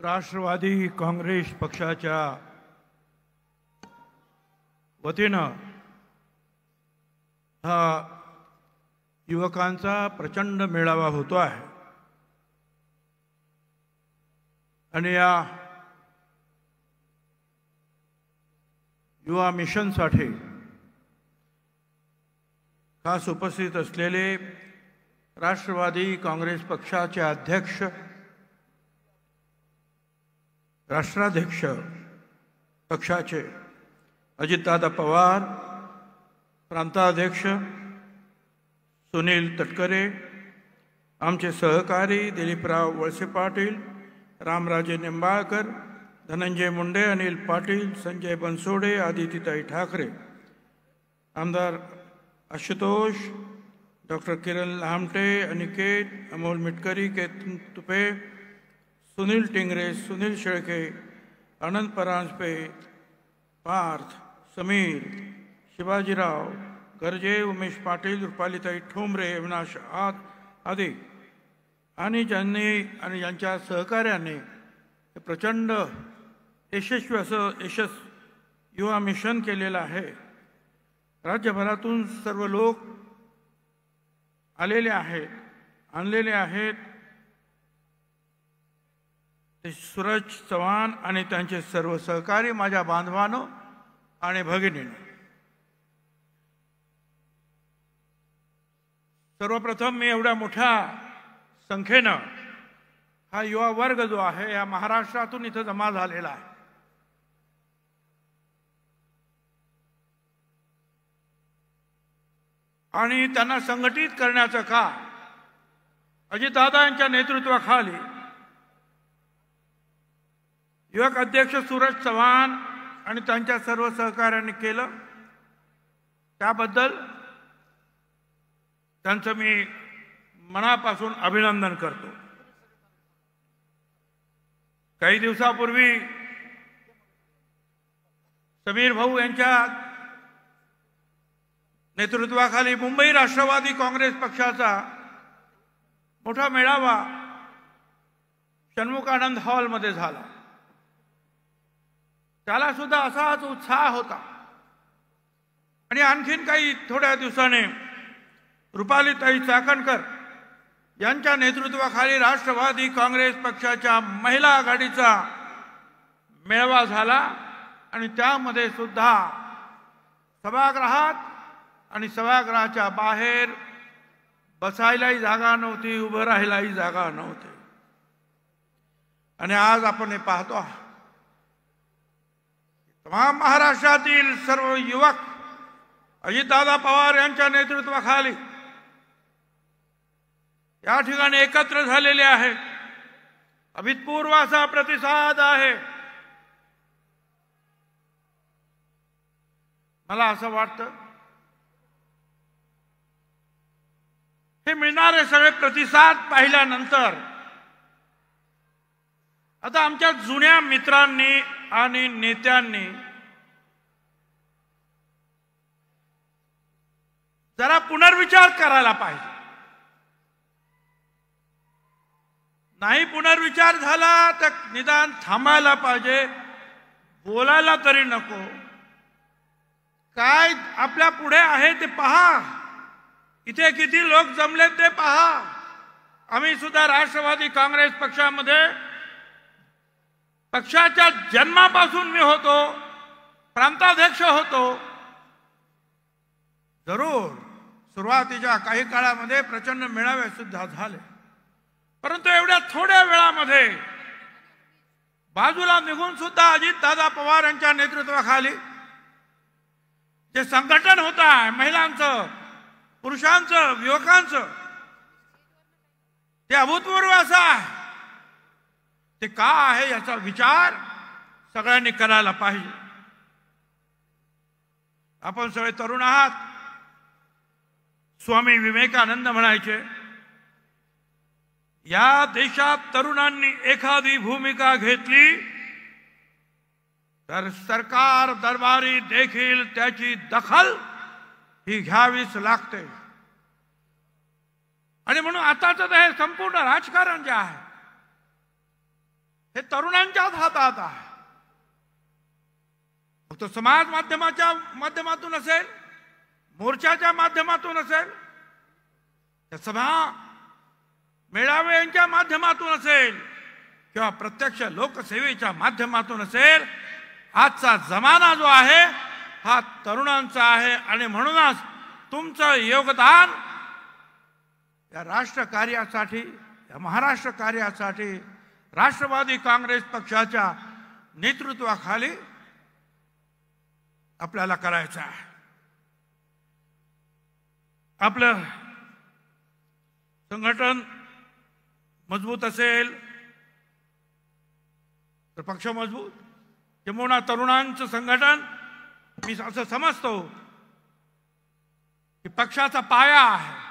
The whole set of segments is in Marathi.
राष्ट्रवादी काँग्रेस पक्षाच्या वतीनं हा युवकांचा प्रचंड मेळावा होतो आहे आणि या युवा मिशनसाठी खास उपस्थित असलेले राष्ट्रवादी काँग्रेस पक्षाचे अध्यक्ष राष्ट्राध्यक्ष पक्षाचे अजितदादा पवार, प्रांताध्यक्ष सुनील तटकरे, आमचे सहकारी दिलीपराव वळसे पाटील, रामराजे निंबाळकर, धनंजय मुंडे, अनिल पाटील, संजय बनसोडे, आदितीताई ठाकरे, आमदार आशुतोष, डॉक्टर किरण लामटे, अनिकेत, अमोल मिटकरी, केतन तुपे, सुनील टिंगरे, सुनील शेळके, आनंद परांजपे, पार्थ, समीर, शिवाजीराव गर्जे, उमेश पाटील, रुपालीताई ठोंबरे, अविनाश आदी आणि ज्यांनी आणि यांच्या सहकार्याने प्रचंड यशस्वी असं युवा मिशन केलेलं आहे। राज्यभरातून सर्व लोक आलेले आहेत, आणलेले आहेत। ते सूरज चव्हाण आणि त्यांचे सर्व सहकारी, माझ्या बांधवांनो आणि भगिनींनो, सर्वप्रथम मी एवढ्या मोठ्या संख्येनं हा युवा वर्ग जो आहे या महाराष्ट्रातून इथं जमा झालेला आहे आणि त्यांना संघटित करण्याचं काम अजितदादा यांच्या नेतृत्वाखाली युवक अध्यक्ष सूरज चव्हाण आणि त्यांच्या सर्व सहकार्यांनी केलं। त्याबद्दल त्यांचं मी मनापासून अभिनंदन करतो। काही दिवसापूर्वी समीर भाऊ यांच्या नेतृत्वाखाली मुंबई राष्ट्रवादी काँग्रेस पक्षाचा मोठा मेळावा षण्मुखानंद हॉलमध्ये झाला। त्याला सुद्धा असाच उत्साह होता आणि आणखीन काही थोड्या दिवसाने रुपालीताई चाकणकर यांच्या नेतृत्वाखाली राष्ट्रवादी काँग्रेस पक्षाच्या महिला आघाडीचा मेळावा झाला आणि त्यामध्ये सुद्धा सभागृहात आणि सभागृहाच्या बाहेर बसायलाही जागा नव्हती, उभं राहायलाही जागा नव्हती। आणि आज आपण हे पाहतो, तमाम महाराष्ट्रातील सर्व युवक अजितदादा पवार यांच्या नेतृत्वाखाली या ठिकाणी एकत्र झालेले आहेत। अभूतपूर्व असा प्रतिसाद आहे। मला असं वाटतं हे मिळणारे सगळे प्रतिसाद पाहिल्यानंतर आता आमच्या जुन्या मित्रांनी आणि नेत्यांनी जरा पुनर्विचार करायला पाहिजे। नाही पुनर्विचार झाला तर निदान थांबायला पाहिजे, बोलायला तरी नको। काय आपल्या पुढे आहे ते पहा, इथे किती लोक जमले ते पहा। आम्ही सुद्धा राष्ट्रवादी काँग्रेस पक्षामध्ये पक्षाच्या जन्मापासून मी होतो, प्रांताध्यक्ष होतो। जरूर सुरुवातीच्या काही काळामध्ये प्रचंड मेळावे सुद्धा झाले, परंतु एवढ्या थोड्या वेळामध्ये बाजूला निघून सुद्धा अजितदादा पवार यांच्या नेतृत्वाखाली जे संघटन होत आहे महिलांचं, पुरुषांचं, युवकांचं, ते अभूतपूर्व असं आहे। ते का आहे याचा विचार सगळ्यांनी करायला पाहिजे। आपण सगळे तरुण आहात। स्वामी विवेकानंद म्हणायचे, या देशात तरुणांनी एखादी भूमिका घेतली तर सरकार दरबारी देखील त्याची दखल ही घ्यावीच लागते। आणि म्हणून आताच हे संपूर्ण राजकारण जे आहे हे तरुणांच्याच हातात आहे. फक्त समाज माध्यमाच्या माध्यमातून असेल, मोर्चाच्या माध्यमातून असेल, सभा मेळावे यांच्या माध्यमातून असेल किंवा प्रत्यक्ष लोकसेवेच्या माध्यमातून असेल, आजचा जमाना जो आहे हा तरुणांचा आहे. आणि म्हणूनच तुमचं योगदान या राष्ट्र कार्यासाठी, या महाराष्ट्र कार्यासाठी राष्ट्रवादी काँग्रेस पक्षाच्या नेतृत्वाखाली आपल्याला करायचं आहे. आपलं संघटन मजबूत असेल तर पक्ष मजबूत. किंबहुना तरुणांचं संघटन मी असं समजतो की पक्षाचा पाया आहे.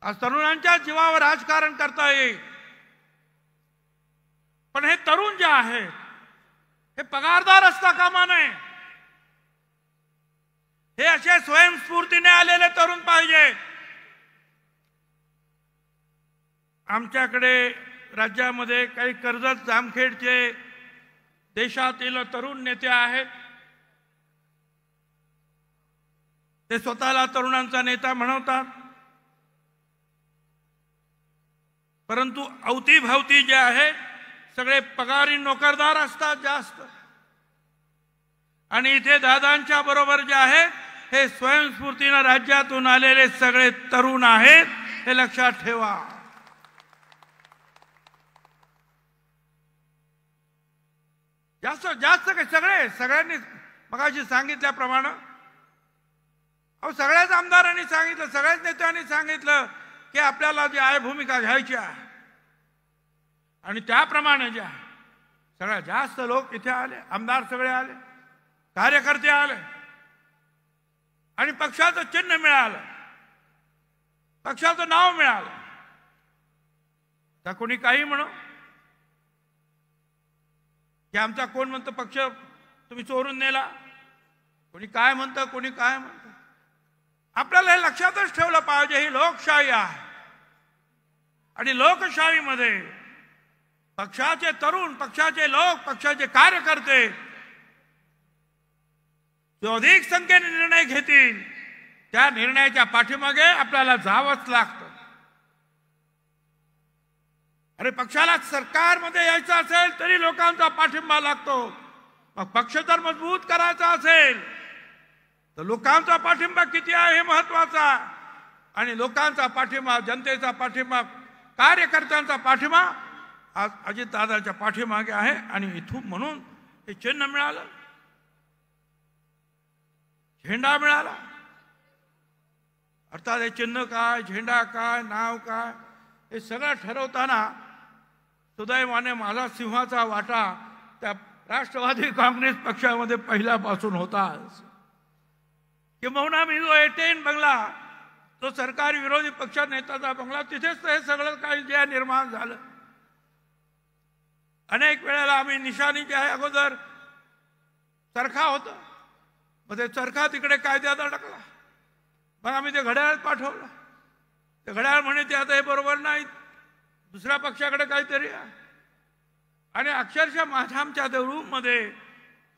आज तरुणांच्या जीवावर राजकारण करता येईल, पण हे तरुण जे आहेत हे पगारदार असता कामा नये. हे असे स्वयंस्फूर्तीने आलेले तरुण पाहिजे. आमच्याकडे राज्यामध्ये काही कर्जत जामखेडचे देशातील तरुण नेते आहेत. ते स्वतःला तरुणांचा नेता म्हणवतात, परंतु अवतीभवती जे आहेत सगळे पगारी नोकरदार असतात जास्त. आणि इथे दादांच्या बरोबर जे आहेत हे स्वयंस्फूर्तीने राज्यातून आलेले सगळे तरुण आहेत, हे लक्षात ठेवा. जास्त जास्त काही सगळ्यांनी मगाशी सांगितल्याप्रमाणे सगळ्याच आमदारांनी सांगितलं, सगळ्याच नेत्यांनी सांगितलं की आपल्याला जी आहे भूमिका घ्यायची आहे. आणि त्याप्रमाणे जे आहे सगळ्यात जास्त लोक इथे आले, आमदार सगळे आले, कार्यकर्ते आले आणि पक्षाचं चिन्ह मिळालं, पक्षाचं नाव मिळालं. त्या कोणी काही म्हणो की आमचा कोण म्हणतं पक्ष तुम्ही चोरून नेला, कोणी काय म्हणतं, कोणी काय म्हणतं. आपल्याला हे लक्षातच ठेवलं पाहिजे ही लोकशाही आहे. आणि लोकशाहीमध्ये पक्षाचे तरुण, पक्षाचे लोक, पक्षाचे कार्यकर्ते जो अधिक संख्येने निर्णय घेतील त्या निर्णयाच्या पाठीमागे आपल्याला जावंच लागतं. अरे पक्षाला सरकारमध्ये यायचं असेल तरी लोकांचा पाठिंबा लागतो. मग पक्ष जर मजबूत करायचा असेल तर लोकांचा पाठिंबा किती आहे हे महत्वाचा. आणि लोकांचा पाठिंबा, जनतेचा पाठिंबा, कार्यकर्त्यांचा पाठिंबा आज अजितदादांच्या पाठीमागे आहे. आणि इथून म्हणून हे चिन्ह मिळालं, झेंडा मिळाला. अर्थात हे चिन्ह काय, झेंडा काय, नाव काय हे सगळं ठरवताना सुदैवाने माझा सिंहाचा वाटा त्या राष्ट्रवादी काँग्रेस पक्षामध्ये पहिल्यापासून होता. किंबहुना मी जो A10 बंगला, तो सरकारी विरोधी पक्ष नेत्याचा बंगला, तिथेच हे सगळं काही जे निर्माण झालं. अनेक वेळेला आम्ही निशाणी जे आहे अगोदर चरखा होतं, मग ते चरखा तिकडे कायद्यात अडकला, मग आम्ही ते घड्याळ पाठवलं. ते घड्याळ म्हणे ते आता हे बरोबर नाही, दुसऱ्या पक्षाकडे काहीतरी आहे. आणि अक्षरशः माझ्या आमच्या रूममध्ये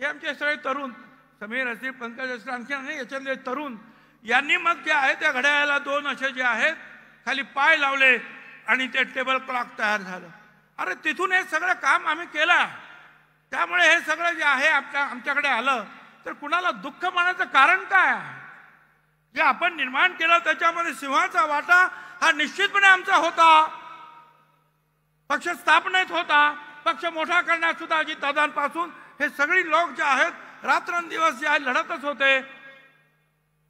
हे आमचे सगळे तरुण, समीर असतील, पंकज असतील, आणखी नाही याच्यातले तरुण यांनी मग जे आहे त्या घड्याळाला दोन असे जे आहेत खाली पाय लावले आणि ते टेबल क्लॉक तयार झालं. अरे तिथून हे सगळं काम आम्ही केलं. त्यामुळे हे सगळं जे आहे आमच्याकडे आलं तर कुणाला दुःख मानायचं कारण काय आहे? जे आपण निर्माण केलं त्याच्यामध्ये सिंहाचा वाटा हा निश्चितपणे आमचा होता. पक्ष स्थापनेत होता, पक्ष मोठा करण्यात सुद्धा अजितदादांपासून हे सगळी लोक जे आहेत रात्रंदिवस जे आहे लढतच होते.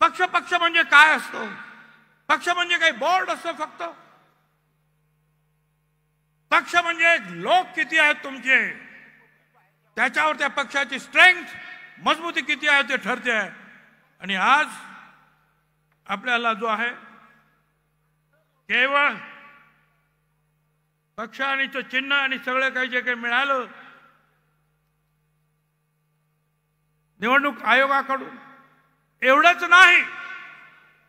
पक्ष म्हणजे काय असतो? पक्ष म्हणजे काही बोर्ड असतो फक्त? पक्ष म्हणजे लोक किती आहेत तुमचे, त्याच्यावर त्या पक्षाची स्ट्रेंथ, मजबूती किती आहे ते ठरते. आणि आज आपल्याला जो आहे केवळ पक्ष आणि तो चिन्ह आणि सगळं काही जे काही मिळालं निवडणूक आयोगाकडून, एवढंच नाही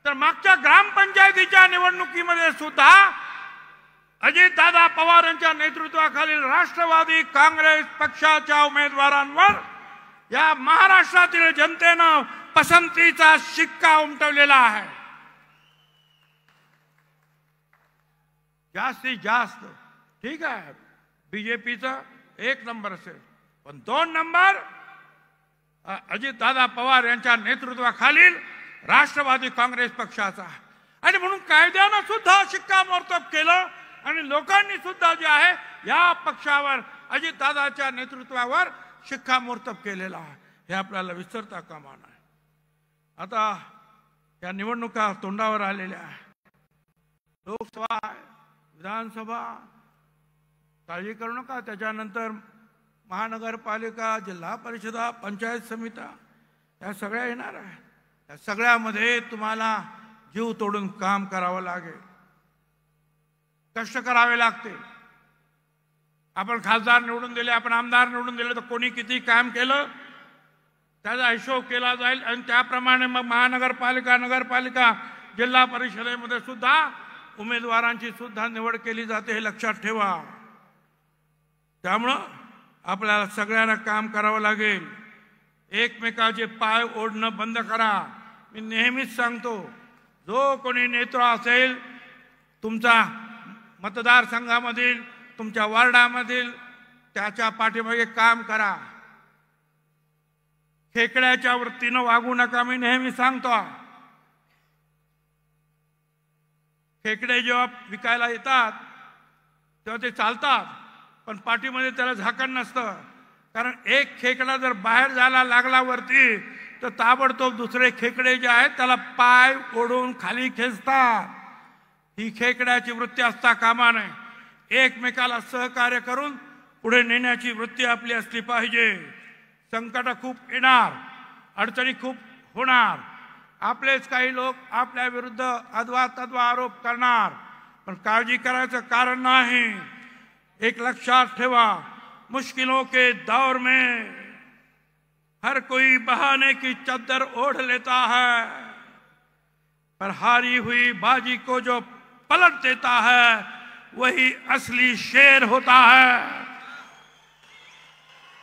तर मागच्या ग्रामपंचायतीच्या निवडणुकीमध्ये सुद्धा अजितदादा पवार यांच्या नेतृत्वाखालील राष्ट्रवादी काँग्रेस पक्षाच्या उमेदवारांवर या महाराष्ट्रातील जनतेनं पसंतीचा शिक्का उमटवलेला आहे। जास्तीत जास्त ठीक आहे बीजेपीचा 1 नंबर असेल, पण 2 नंबर अजितदादा पवार यांच्या नेतृत्वाखालील राष्ट्रवादी काँग्रेस पक्षाचा। आणि म्हणून कायद्यानं सुद्धा शिक्कामोर्तब केलं आणि लोकांनी सुद्धा जे आहे या पक्षावर अजितदादाच्या नेतृत्वावर शिक्कामोर्तब केलेला आहे, हे आपल्याला विसरता कामा नये। आता या निवडणुका तोंडावर आलेल्या आहेत, लोकसभा विधानसभा काळजी करू नका, त्याच्यानंतर महानगरपालिका जिल्हा परिषदा पंचायत समित्या या सगळ्या येणार आहे। या सगळ्यामध्ये तुम्हाला जीव तोडून काम करावं लागेल, कष्ट करावे लागते। आपण खासदार निवडून दिले, आपण आमदार निवडून दिले, तर कोणी किती काम केलं त्याचा हिशोब केला जाईल आणि त्याप्रमाणे मग महानगरपालिका नगरपालिका जिल्हा परिषदेमध्ये सुद्धा उमेदवारांची सुद्धा निवड केली जाते, हे लक्षात ठेवा। त्यामुळं आपल्याला सगळ्यांना काम करावं लागेल। एकमेकाचे पाय ओढणं बंद करा। मी नेहमीच सांगतो, जो कोणी नेता असेल तुमचा मतदारसंघामधील तुमच्या वार्डामधील त्याच्या पाठीमागे काम करा, खेकड्याच्या वृत्तीनं वागू नका। मी नेहमी सांगतो, खेकडे जेव्हा विकायला येतात तेव्हा ते चालतात, पण पाठीमध्ये त्याला झाकण नसतं, कारण एक खेकडा जर बाहेर जायला लागला वरती तर ताबडतोब दुसरे खेकडे जे आहेत त्याला पाय ओढून खाली खेचतात। ही खेकड्याची वृत्ती असता कामा नये। एकमेकाला सहकार्य करून पुढे नेण्याची वृत्ती आपली असली पाहिजे। संकट खूप येणार, अडचणी खूप होणार, आपलेच काही लोक आपल्या विरुद्ध अथवा तद्वा आरोप करणार, पण काळजी करायचं कारण नाही। एक लक्षात ठेवा, मुश्किलों के दौर में हर कोई बहाने की चद्दर ओढ़ लेता है, पर हारी हुई बाजी को जो पलट देता है वही असली शेर होता है।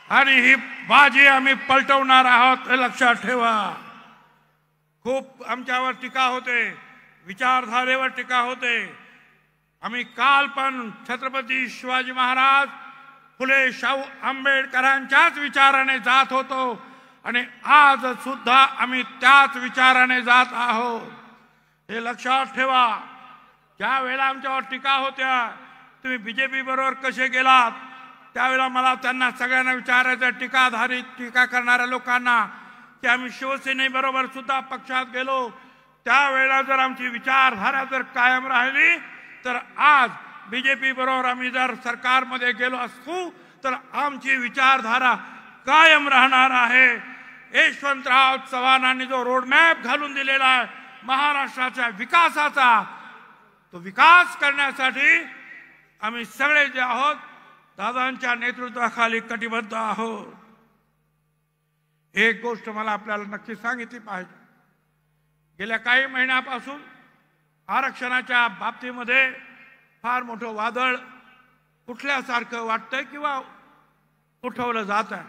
आणि ही बाजी आम्ही पलटवणार आहोत, हे लक्षात ठेवा। खूप आमच्यावर टीका होते, विचारधारेवर टीका होते। आम्ही काल पण छत्रपती शिवाजी महाराज फुले शाहू आंबेडकरांच्याच विचाराने जात होतो आणि आज सुद्धा आम्ही त्याच विचाराने जात आहोत, हे लक्षात ठेवा। ज्या वेळेला आमच्यावर टीका होत्या, तुम्ही बीजेपी बरोबर कसे गेलात, त्यावेळेला मला त्यांना सगळ्यांना विचारायचं, टीका करणाऱ्या लोकांना, की आम्ही शिवसेनेबरोबर सुद्धा पक्षात गेलो, त्यावेळेला जर आमची विचारधारा जर कायम राहिली तर आज बीजेपी बरोबर आम्ही जर सरकारमध्ये गेलो असतो तर आमची विचारधारा कायम राहणार आहे। यशवंतराव चव्हाणांनी जो रोडमॅप घालून दिलेला आहे महाराष्ट्राच्या विकासाचा, तो विकास करण्यासाठी आम्ही सगळे जे आहोत दादांच्या नेतृत्वाखाली कटिबद्ध आहोत। एक गोष्ट मला आपल्याला नक्की सांगितली पाहिजे, गेल्या काही महिन्यापासून आरक्षणाच्या बाबतीमध्ये फार मोठं वादळ उठल्यासारखं वाटतंय किंवा उठवलं जात आहे।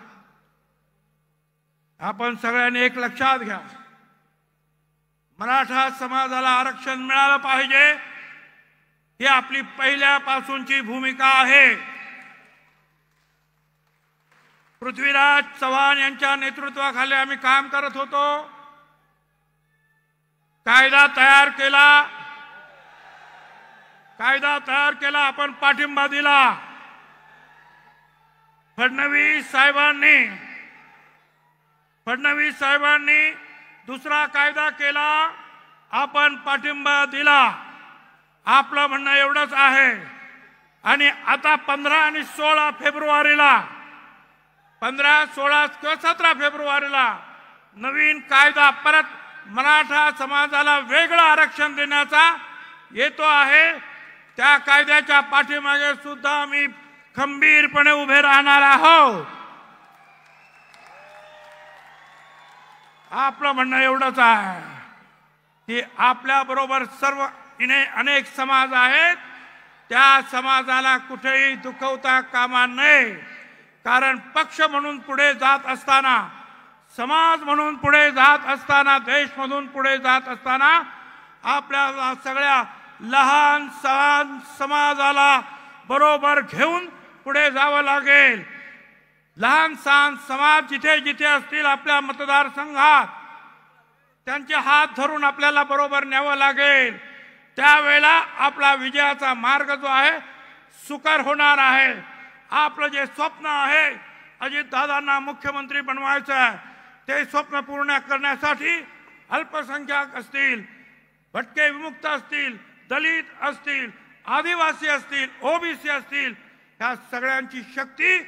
आपण सगळ्यांनी एक लक्षात घ्या, मराठा समाजाला आरक्षण मिळालं पाहिजे ही आपली पहिल्यापासूनची भूमिका आहे। पृथ्वीराज चव्हाण यांच्या नेतृत्वाखाली आम्ही काम करत होतो, कायदा तयार केला, आपण पाठिंबा दिला। फडणवीस साहेबांनी दुसरा कायदा केला, आपण पाठिंबा दिला। आपलं म्हणणं एवढंच आहे। आणि आता 15 आणि 16 फेब्रुवारीला 15, 16 किंवा 17 फेब्रुवारीला नवीन कायदा परत मराठा समाजाला वेगळं आरक्षण देण्याचा येतो आहे। त्या कायद्याच्या पाठीमागे सुद्धा आम्ही खंबीरपणे उभे राहणार आहोत। आपलं म्हणणं एवढंच आहे की आपल्या बरोबर सर्व अनेक समाज आहेत, त्या समाजाला कुठेही दुखवता कामा नये. कारण पक्ष म्हणून पुढे जात असताना, समाज म्हणून पुढे जात असताना, देश म्हणून पुढे जात असताना आपल्याला सगळ्या लहान सहान समाजाला बरोबर घेऊन पुढे जावं लागेल. लहान सहान समाज जिथे जिथे असतील आपल्या मतदारसंघात, त्यांचे हात धरून आपल्याला बरोबर न्यावं लागेल. त्यावेळेला आपला विजयाचा मार्ग जो आहे सुकर होणार आहे. आपलं जे स्वप्न आहे अजितदादांना मुख्यमंत्री बनवायचं आहे, ते स्वप्न पूर्ण करण्यासाठी अल्पसंख्याक असतील, भटके विमुक्त असतील, दलित असतील, आदिवासी असतील, ओबीसी असतील, ह्या सगळ्यांची शक्ती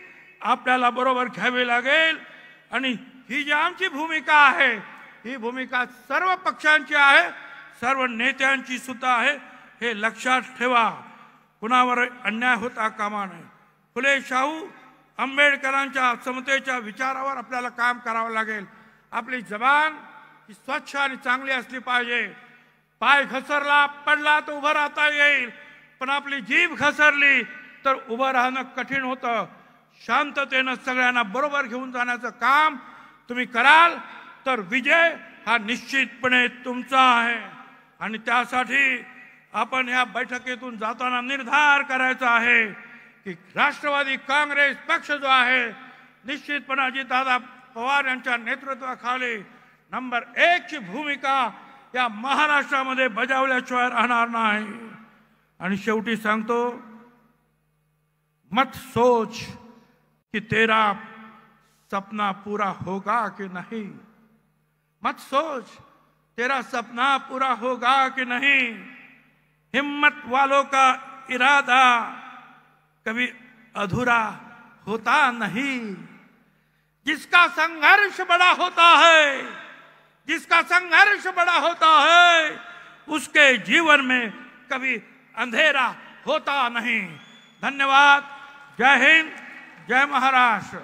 आपल्याला बरोबर घ्यावी लागेल. आणि ही जी आमची भूमिका आहे, ही भूमिका सर्व पक्षांची आहे, सर्व नेत्यांची सुद्धा आहे. हे लक्षात ठेवा. कुणावर अन्याय होता कामा नये. फुले शाहू आंबेडकरांच्या समतेच्या विचारावर आपल्याला काम करावं लागेल. आपली जबान ही स्वच्छ आणि चांगली असली पाहिजे. पाय घसरला पडला तर उभं राहता येईल, पण आपली जीभ घसरली तर उभं राहणं कठीण होतं. शांततेनं सगळ्यांना बरोबर घेऊन जाण्याचं काम तुम्ही कराल तर विजय हा निश्चितपणे तुमचा आहे. आणि त्यासाठी आपण या बैठकीतून जाताना निर्धार करायचा आहे की राष्ट्रवादी काँग्रेस पक्ष जो आहे निश्चितपणे अजितदादा पवार यांच्या नेतृत्वाखाली नंबर 1 ची भूमिका या महाराष्ट्रामध्ये बजावल्याशिवाय राहणार नाही. आणि शेवटी सांगतो, मत सोच कि तेरा सपना पूरा होगा कि नहीं. मत सोच तेरा सपना पूरा होगा कि नहीं. हिम्मत वालों का इरादा कभी अधूरा होता नहीं. जिसका संघर्ष बड़ा होता है, जिसका संघर्ष बड़ा होता है, उसके जीवन में कभी अंधेरा होता नहीं. धन्यवाद. जय हिंद, जय महाराष्ट्र.